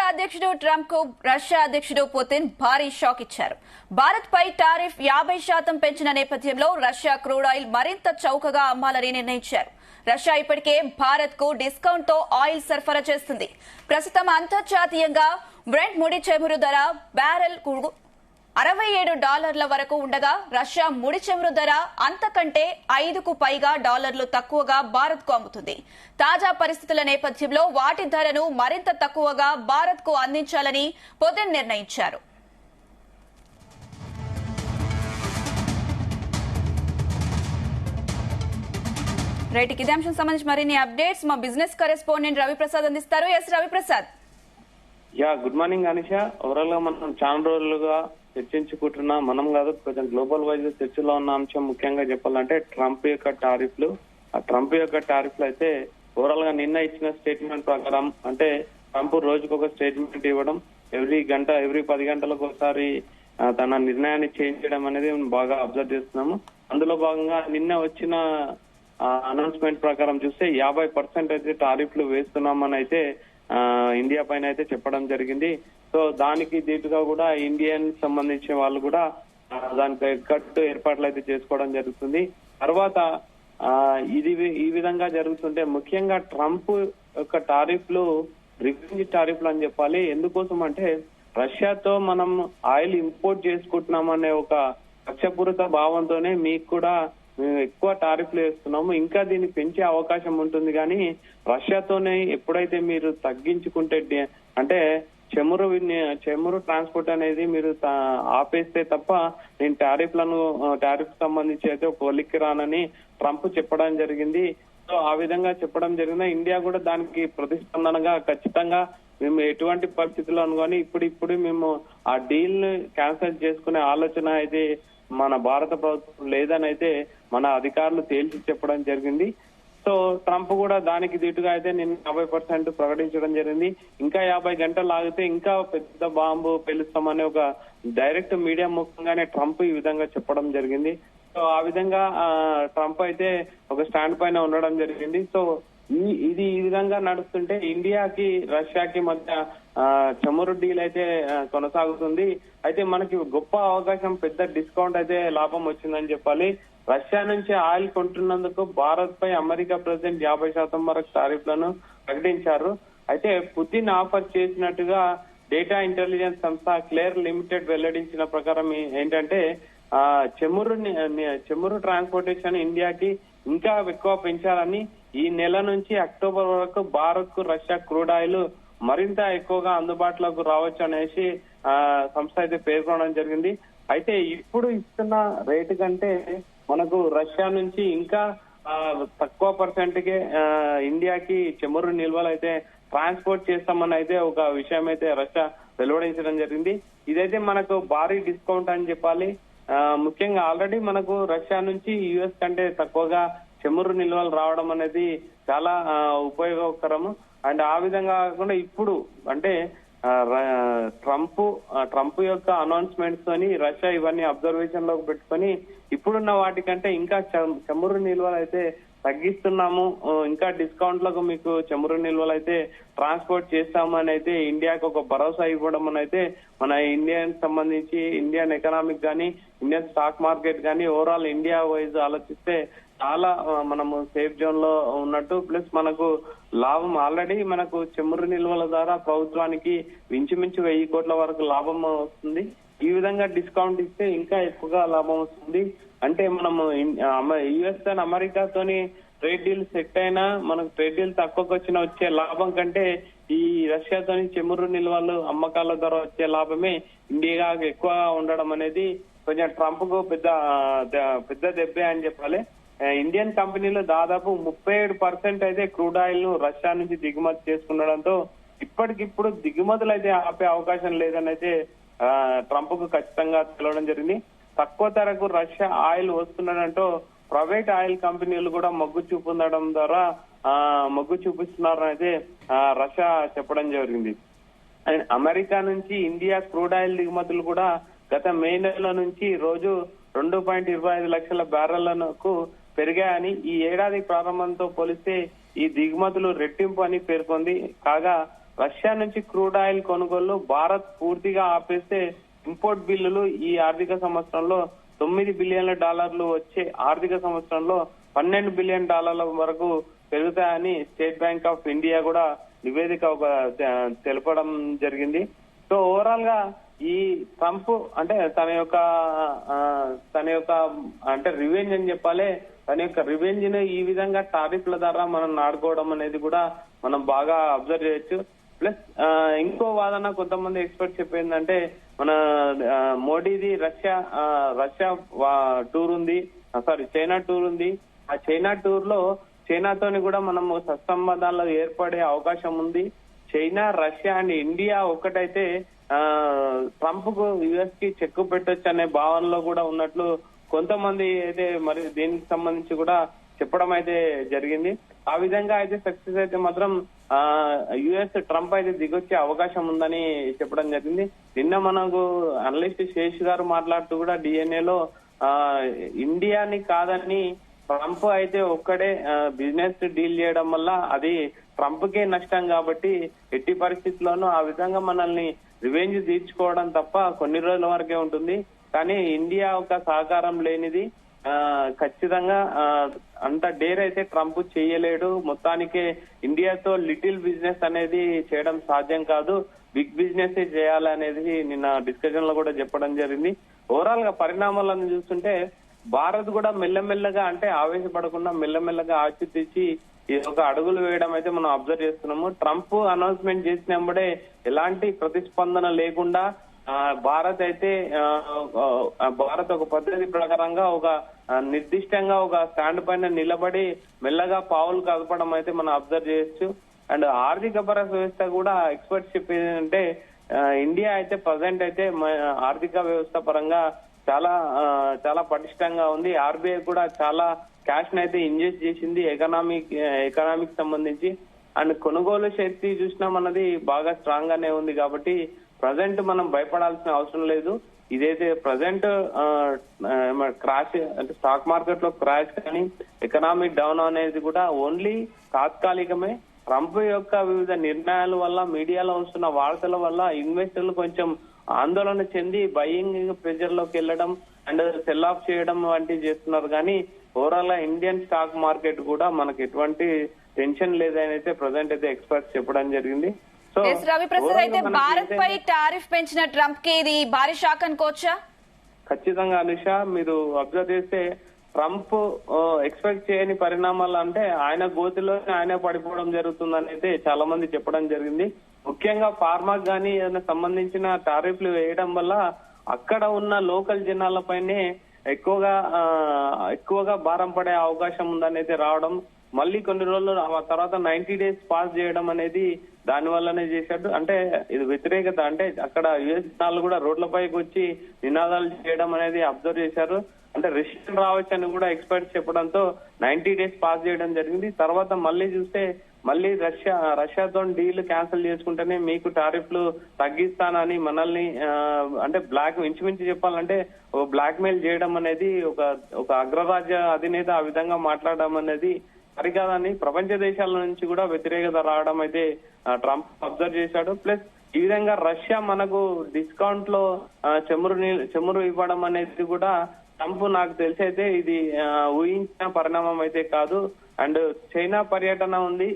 అధ్యక్షుడు ట్రంప్ కు రష్యా అధ్యక్షుడు పుతిన్ భారీ షాక్ ఇచ్చారు. భారత్ పై టారిఫ్ 50% పెంచిన నేపథ్యంలో రష్యా క్రూడ్ ఆయిల్ మరింత చౌకగా అమ్మాలని నిర్ణయించారు. రష్యా ఇప్పటికే భారత్ కు డిస్కౌంట్ తో ఆయిల్ సరఫరా చేస్తుంది. ప్రస్తుతం అంతర్జాతీయంగా బ్రెంట్ ముడి చమురు ధర బ్యారెల్ $67 వరకు ఉండగా రష్యా ముడి చమురు ధర అంతకంటే $5కు పైగా తక్కువగా భారత్ కు అమ్ముతుంది. తాజా పరిస్థితుల నేపథ్యంలో వాటి ధరను మరింత తక్కువగా భారత్ కు అందించాలని పుతిన్ నిర్ణయించారు. రైట్, ఇదే అంశం సంబంధించి మరిన్ని అప్డేట్స్ మా బిజినెస్ కరెస్పాండెంట్ రవిప్రసాద్ అందిస్తారు. S Raviprasad. Good morning Anisha. Overall గా మనం చాలా రోజులుగా చర్చించుకుంటున్నా మనం కాదు, కొంచెం గ్లోబల్ వైజ్ చర్చలో ఉన్న అంశం ముఖ్యంగా చెప్పాలంటే ట్రంప్ యొక్క టారిఫ్లు. ఆ ట్రంప్ యొక్క టారిఫ్లు అయితే ఓవరాల్ గా నిన్న ఇచ్చిన స్టేట్మెంట్ ప్రకారం అంటే ట్రంప్ రోజుకు ఒక స్టేట్మెంట్ ఇవ్వడం, ఎవ్రీ 10 గంటలకు ఒకసారి తన నిర్ణయాన్ని చేంజ్ చేయడం అనేది బాగా అబ్జర్వ్ చేస్తున్నాము. అందులో భాగంగా నిన్న వచ్చిన అనౌన్స్మెంట్ ప్రకారం చూస్తే 50% అయితే టారిఫ్లు వేస్తున్నామని అయితే ఇండియా పైన అయితే చెప్పడం జరిగింది. సో దానికి దీటుగా కూడా ఇండియన్ సంబంధించిన వాళ్ళు కూడా దానికి కట్టు ఏర్పాట్లు అయితే చేసుకోవడం జరుగుతుంది. తర్వాత ఈ విధంగా జరుగుతుంటే ముఖ్యంగా ట్రంప్ యొక్క టారిఫ్లు రివెంజ్ టారిఫ్లు అని చెప్పాలి. ఎందుకోసం అంటే రష్యాతో మనం ఆయిల్ ఇంపోర్ట్ చేసుకుంటున్నామనే ఒక కక్షపూరిత భావంతోనే మీకు కూడా మేము ఎక్కువ టారిఫ్లు వేస్తున్నాము, ఇంకా దీన్ని పెంచే అవకాశం ఉంటుంది. కానీ రష్యాతోనే ఎప్పుడైతే మీరు తగ్గించుకుంటే అంటే చెమురు ట్రాన్స్పోర్ట్ అనేది మీరు ఆపేస్తే తప్ప నేను టారిఫ్ సంబంధించి అయితే ఒక కొలిక్కి రానని ట్రంప్ చెప్పడం జరిగింది. సో ఆ విధంగా చెప్పడం జరిగింది. ఇండియా కూడా దానికి ప్రతిస్పందనగా ఖచ్చితంగా మేము ఎటువంటి పరిస్థితుల్లో కానీ ఇప్పుడు మేము ఆ డీల్ ని క్యాన్సిల్ చేసుకునే ఆలోచన అయితే మన భారత ప్రభుత్వం లేదని అయితే మన అధికారులు తేల్చి చెప్పడం జరిగింది. సో ట్రంప్ కూడా దానికి దీటుగా అయితే నిన్న 50% ప్రకటించడం జరిగింది. ఇంకా 50 గంటలు ఆగితే ఇంకా పెద్ద బాంబు పేలుస్తామనే ఒక డైరెక్ట్ మీడియా ముఖంగానే ట్రంప్ ఈ విధంగా చెప్పడం జరిగింది. సో ఆ విధంగా ట్రంప్ అయితే ఒక స్టాండ్ పైన ఉండడం జరిగింది. సో ఈ విధంగా నడుస్తుంటే ఇండియాకి రష్యాకి మధ్య చమురు డీల్ అయితే కొనసాగుతుంది. అయితే మనకి గొప్ప అవకాశం, పెద్ద డిస్కౌంట్ అయితే లాభం వచ్చిందని చెప్పాలి. రష్యా నుంచి ఆయిల్ కొంటున్నందుకు భారత్ పై అమెరికా ప్రెసిడెంట్ 50% వరకు టారిఫ్లను ప్రకటించారు. అయితే పుతిన్ ఆఫర్ చేసినట్టుగా డేటా ఇంటెలిజెన్స్ సంస్థ క్లేర్ లిమిటెడ్ వెల్లడించిన ప్రకారం ఏంటంటే చెమురు ట్రాన్స్పోర్టేషన్ ఇండియాకి ఇంకా ఎక్కువ పెంచాలని, ఈ నెల నుంచి అక్టోబర్ వరకు భారత్ కు రష్యా క్రూడ్ ఆయిల్ మరింత ఎక్కువగా అందుబాటులోకి రావచ్చు అనేసి సంస్థ అయితే పేర్కొనడం జరిగింది. అయితే ఇప్పుడు ఇస్తున్న రేటు కంటే మనకు రష్యా నుంచి ఇంకా తక్కువ పర్సెంట్కే ఇండియాకి చమురు నిల్వలు అయితే ట్రాన్స్పోర్ట్ చేస్తామని అయితే ఒక విషయం అయితే రష్యా వెలువడించడం జరిగింది. ఇదైతే మనకు భారీ డిస్కౌంట్ అని చెప్పాలి. ముఖ్యంగా ఆల్రెడీ మనకు రష్యా నుంచి యుఎస్ కంటే తక్కువగా చమురు నిల్వలు రావడం అనేది చాలా ఉపయోగకరము. అండ్ ఆ విధంగా కాకుండా ఇప్పుడు అంటే ట్రంప్ యొక్క అనౌన్స్మెంట్స్ తోని రష్యా ఇవన్నీ అబ్జర్వేషన్ లోకి పెట్టుకొని ఇప్పుడున్న వాటికంటే ఇంకా చమురు నిల్వలు అయితే తగ్గిస్తున్నాము, ఇంకా డిస్కౌంట్లకు మీకు చమురు నిల్వలు అయితే ట్రాన్స్పోర్ట్ చేస్తామని అయితే ఇండియాకి ఒక భరోసా ఇవ్వడం అని అయితే మన ఇండియన్ సంబంధించి ఇండియన్ ఎకనామిక్ కానీ ఇండియన్ స్టాక్ మార్కెట్ కానీ ఓవరాల్ ఇండియా వైజ్ ఆలోచిస్తే చాలా మనము సేఫ్ జోన్ లో ఉన్నట్టు. ప్లస్ మనకు లాభం ఆల్రెడీ మనకు చమురు నిల్వల ద్వారా ప్రభుత్వానికి ఇంచుమించు 1000 కోట్ల వరకు లాభం వస్తుంది. ఈ విధంగా డిస్కౌంట్ ఇస్తే ఇంకా ఎక్కువగా లాభం వస్తుంది. అంటే మనము యుఎస్ అండ్ అమెరికాతోని ట్రేడ్ డీల్ సెట్ అయినా మనకు ట్రేడ్ డీల్ తక్కువకి వచ్చే లాభం కంటే ఈ రష్యాతోని చమురు నిల్వలు అమ్మకాల ద్వారా వచ్చే లాభమే ఇండియా ఎక్కువ ఉండడం అనేది కొంచెం ట్రంప్ కు పెద్ద దెబ్బే అని చెప్పాలి. ఇండియన్ కంపెనీలు దాదాపు 37% అయితే క్రూడ్ ఆయిల్ ను రష్యా నుంచి దిగుమతి చేసుకుండడంతో ఇప్పటికిప్పుడు దిగుమతులు అయితే ఆపే అవకాశం లేదని అయితే ట్రంప్ కు ఖచ్చితంగా తెలవడం జరిగింది. తక్కువ ధరకు రష్యా ఆయిల్ వస్తుండడంతో ప్రైవేట్ ఆయిల్ కంపెనీలు కూడా మొగ్గు చూపిస్తున్నారని అయితే రష్యా చెప్పడం జరిగింది. అండ్ అమెరికా నుంచి ఇండియా క్రూడ్ ఆయిల్ దిగుమతులు కూడా గత మే నెల నుంచి రోజు 2.25 లక్షల బ్యారెళ్లకు పెరిగాయని, ఈ ఏడాది ప్రారంభంతో పోలిస్తే ఈ దిగుమతులు రెట్టింపు అని పేర్కొంది. కాగా రష్యా నుంచి క్రూడ్ ఆయిల్ కొనుగోలు భారత్ పూర్తిగా ఆపేస్తే ఇంపోర్ట్ బిల్లులు ఈ ఆర్థిక సంవత్సరంలో $9 బిలియన్ల వచ్చే ఆర్థిక సంవత్సరంలో $12 బిలియన్ వరకు పెరుగుతాయని స్టేట్ బ్యాంక్ ఆఫ్ ఇండియా కూడా నివేదిక తెలపడం జరిగింది. సో ఓవరాల్ గా ఈ ట్రంప్ అంటే తన యొక్క అంటే రివెంజ్ అని చెప్పాలి, తన యొక్క రివెంజ్ ని ఈ విధంగా టారిఫ్ల ద్వారా మనం నాడుకోవడం అనేది కూడా మనం బాగా అబ్జర్వ్ చేయొచ్చు. ప్లస్ ఇంకో వాదన కొంతమంది ఎక్స్పర్ట్స్ చెప్పిందంటే మన మోడీది రష్యా టూర్ ఉంది, చైనా టూర్ ఉంది. ఆ చైనా టూర్ లో చైనాతోని కూడా మనం సత్సంబంధాలు ఏర్పడే అవకాశం ఉంది. చైనా, రష్యా అండ్ ఇండియా ఒక్కటైతే ట్రంప్ కు యుఎస్ కి చెక్కు పెట్టొచ్చు అనే భావనలో కూడా ఉన్నట్లు కొంతమంది అయితే మరి దీనికి సంబంధించి కూడా చెప్పడం అయితే జరిగింది. ఆ విధంగా అయితే సక్సెస్ అయితే మాత్రం యుఎస్ ట్రంప్ అయితే దిగొచ్చే అవకాశం ఉందని చెప్పడం జరిగింది. నిన్న మనకు అనలిస్ట్ శేష్ గారు మాట్లాడుతూ కూడా డిఎన్ఏలో ఇండియాని కాదని ట్రంప్ అయితే ఒక్కడే బిజినెస్ డీల్ చేయడం వల్ల అది ట్రంప్ కే నష్టం కాబట్టి ఎట్టి పరిస్థితుల్లోనూ ఆ విధంగా మనల్ని రివెంజ్ తీర్చుకోవడం తప్ప కొన్ని రోజుల వరకే ఉంటుంది. కానీ ఇండియా ఒక సహకారం లేనిది ఖచ్చితంగా అంత డేర్ అయితే ట్రంప్ చేయలేడు. మొత్తానికే ఇండియాతో లిటిల్ బిజినెస్ అనేది చేయడం సాధ్యం కాదు, బిగ్ బిజినెస్ చేయాలనేది నిన్న డిస్కషన్ లో కూడా చెప్పడం జరిగింది. ఓవరాల్ గా పరిణామాలను చూస్తుంటే భారత్ కూడా మెల్లమెల్లగా అంటే ఆవేశపడకుండా మెల్లమెల్లగా ఆచితీచి ఒక అడుగులు వేయడం అయితే మనం అబ్జర్వ్ చేస్తున్నాము. ట్రంప్ అనౌన్స్మెంట్ చేసినప్పుడే ఎలాంటి ప్రతిస్పందన లేకుండా భారత్ అయితే భారత్ ఒక పద్ధతి ప్రకారంగా ఒక నిర్దిష్టంగా ఒక స్టాండ్ పైన నిలబడి మెల్లగా పావులు కదపడం అయితే మనం అబ్జర్వ్ చేయొచ్చు. అండ్ ఆర్థిక వ్యవస్థ కూడా ఎక్స్పర్ట్స్ చెప్పేది అంటే ఇండియా అయితే ప్రజెంట్ అయితే ఆర్థిక వ్యవస్థ పరంగా చాలా పటిష్టంగా ఉంది. ఆర్బీఐ కూడా చాలా క్యాష్ ని అయితే ఇన్వెస్ట్ చేసింది ఎకనామిక్ సంబంధించి. అండ్ కొనుగోలు శక్తి చూసినాం అన్నది బాగా స్ట్రాంగ్ గానే ఉంది కాబట్టి ప్రజెంట్ మనం భయపడాల్సిన అవసరం లేదు. ఇదైతే ప్రజెంట్ క్రాష్ అంటే స్టాక్ మార్కెట్ లో క్రాష్ కానీ ఎకనామిక్ డౌన్ అనేది కూడా ఓన్లీ తాత్కాలికమే. ట్రంప్ యొక్క వివిధ నిర్ణయాల వల్ల మీడియాలో వస్తున్న వార్తల వల్ల ఇన్వెస్టర్లు కొంచెం ఆందోళన చెంది బయింగ్ ప్రెజర్ లోకి వెళ్ళడం అండ్ సెల్ ఆఫ్ చేయడం వంటివి చేస్తున్నారు. కానీ ఓవరాల్ గా ఇండియన్ స్టాక్ మార్కెట్ కూడా మనకు ఎటువంటి టెన్షన్ లేదని అయితే ప్రజెంట్ అయితే ఎక్స్పర్ట్స్ చెప్పడం జరిగింది. సో రవిప్రసాద్ అయితే భారత్ పై టారిఫ్ పెంచిన ట్రంప్ కి ఇది భారీ షాక్ అనుకోవచ్చా? ఖచ్చితంగా అనుష, మీరు అబ్జర్వ్ చేస్తే ట్రంప్ ఎక్స్పెక్ట్ చేయని పరిణామాలు అంటే ఆయన గోతిలో ఆయన పడిపోవడం జరుగుతుందని అయితే చాలా మంది చెప్పడం జరిగింది. ముఖ్యంగా ఫార్మాకు కానీ ఏదైనా సంబంధించిన టారిఫ్లు వేయడం వల్ల అక్కడ ఉన్న లోకల్ జనాలపైనే ఎక్కువగా భారం పడే అవకాశం ఉందని అయితే రావడం, మళ్ళీ కొన్ని రోజులు ఆ తర్వాత 90 days పాస్ చేయడం అనేది దాని వల్లనే చేశాడు. అంటే ఇది వ్యతిరేకత అంటే అక్కడ యుఎస్ జనాలు కూడా రోడ్లపైకి వచ్చి నినాదాలు చేయడం అనేది అబ్జర్వ్ చేశారు. అంటే రెసిషన్ రావచ్చు అని కూడా ఎక్స్పర్ట్స్ చెప్పడంతో 90 days పాస్ చేయడం జరిగింది. తర్వాత మళ్ళీ చూస్తే మళ్ళీ రష్యాతో డీల్ క్యాన్సిల్ చేసుకుంటేనే మీకు టారిఫ్లు తగ్గిస్తానని మనల్ని అంటే ఇంచుమించు చెప్పాలంటే బ్లాక్ మెయిల్ చేయడం అనేది ఒక అగ్రరాజ్య అధినేత ఆ విధంగా మాట్లాడడం అనేది సరికాదని ప్రపంచ దేశాల నుంచి కూడా వ్యతిరేకత రావడం అయితే ట్రంప్ అబ్జర్వ్ చేశాడు. ప్లస్ ఈ విధంగా రష్యా మనకు డిస్కౌంట్ లో చెమురు ఇవ్వడం అనేది కూడా ట్రంప్ నాకు తెలిసి అయితే ఇది ఊహించిన పరిణామం అయితే కాదు. అండ్ చైనా పర్యటన ఉంది,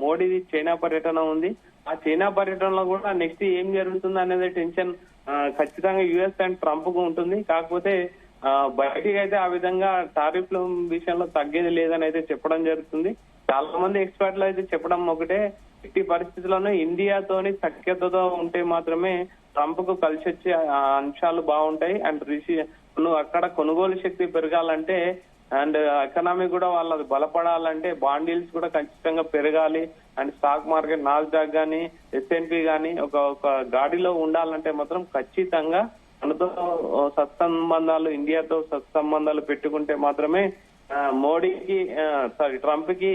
మోడీది చైనా పర్యటన ఉంది. ఆ చైనా పర్యటనలో కూడా నెక్స్ట్ ఏం జరుగుతుంది అనేది టెన్షన్ ఖచ్చితంగా యుఎస్ అండ్ ట్రంప్ కు ఉంటుంది. కాకపోతే బయటికి అయితే ఆ విధంగా టారిఫ్ల విషయంలో తగ్గేది లేదని అయితే చెప్పడం జరుగుతుంది. చాలా మంది ఎక్స్పర్ట్లు అయితే చెప్పడం ఒకటే, ఎట్టి పరిస్థితుల్లోనూ ఇండియాతోని సఖ్యతతో ఉంటే మాత్రమే ట్రంప్ కు కలిసి వచ్చే అంశాలు బాగుంటాయి. అండ్ అక్కడ కొనుగోలు శక్తి పెరగాలంటే అండ్ ఎకనామీ కూడా వాళ్ళది బలపడాలంటే బాండ్ డీల్స్ కూడా ఖచ్చితంగా పెరగాలి. అండ్ స్టాక్ మార్కెట్ నాస్డాక్ గానీ S&P గానీ ఒక గాడిలో ఉండాలంటే మాత్రం ఖచ్చితంగా మనతో సత్సంబంధాలు ఇండియాతో సత్సంబంధాలు పెట్టుకుంటే మాత్రమే ట్రంప్ కి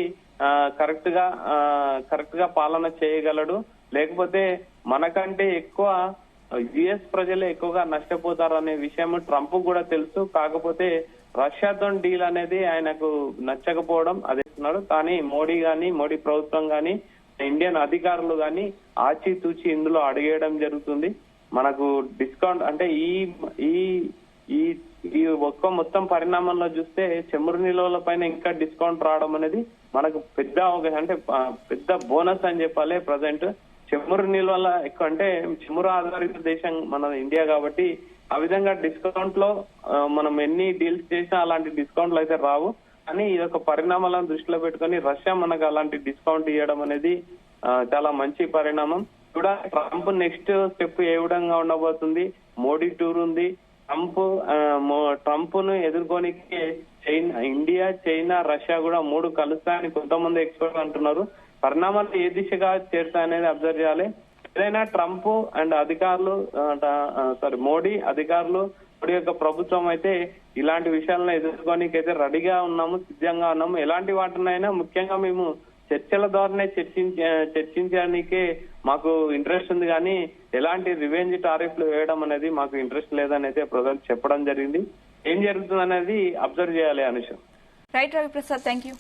కరెక్ట్ గా పాలన చేయగలడు. లేకపోతే మనకంటే ఎక్కువ యుఎస్ ప్రజలే ఎక్కువగా నష్టపోతారనే విషయం ట్రంప్ కూడా తెలుసు. కాకపోతే రష్యాతో డీల్ అనేది ఆయనకు నచ్చకపోవడం అదే ఇస్తున్నాడు. కానీ మోడీ ప్రభుత్వం గానీ ఇండియన్ అధికారులు గాని ఆచితూచి ఇందులో అడిగేయడం జరుగుతుంది. మనకు డిస్కౌంట్ అంటే ఈ ఈ ఈ ఒక్క మొత్తం పరిణామంలో చూస్తే చమురు నిల్వల పైన ఇంకా డిస్కౌంట్ రావడం అనేది మనకు పెద్ద అంటే పెద్ద బోనస్ అని చెప్పాలి. ప్రజెంట్ చమురు నిల్వల ఎక్కువ అంటే చమురు ఆధారిత దేశం మన ఇండియా కాబట్టి ఆ విధంగా డిస్కౌంట్ లో మనం ఎన్ని డీల్స్ చేసినా అలాంటి డిస్కౌంట్లు అయితే రావు. కానీ ఈ యొక్క పరిణామాలను దృష్టిలో పెట్టుకుని రష్యా మనకు అలాంటి డిస్కౌంట్ ఇవ్వడం అనేది చాలా మంచి పరిణామం. కూడా ట్రంప్ నెక్స్ట్ స్టెప్ ఏ విధంగా ఉండబోతుంది, మోడీ టూర్ ఉంది. ట్రంప్ ను ఎదుర్కోనికి ఇండియా, చైనా, రష్యా కూడా 3 కలుస్తాయని కొంతమంది ఎక్స్పర్ట్ అంటున్నారు. పరిణామాలు ఏ దిశగా చేస్తాయనేది అబ్జర్వ్ చేయాలి. ఏదైనా ట్రంప్ అండ్ అధికారులు మోడీ అధికారులు మోడీ యొక్క ప్రభుత్వం అయితే ఇలాంటి విషయాలను ఎదుర్కోనికి అయితే రెడీగా ఉన్నాము, సిద్ధంగా ఉన్నాము. ఎలాంటి వాటినైనా ముఖ్యంగా మేము చర్చల ద్వారానే చర్చించడానికే మాకు ఇంట్రెస్ట్ ఉంది, కానీ ఎలాంటి రివెంజ్ టారిఫ్లు వేయడం అనేది మాకు ఇంట్రెస్ట్ లేదని అయితే ప్రజలు చెప్పడం జరిగింది. ఏం జరుగుతుంది అనేది అబ్జర్వ్ చేయాలి Anusha. Right Ravi Prasad, thank you.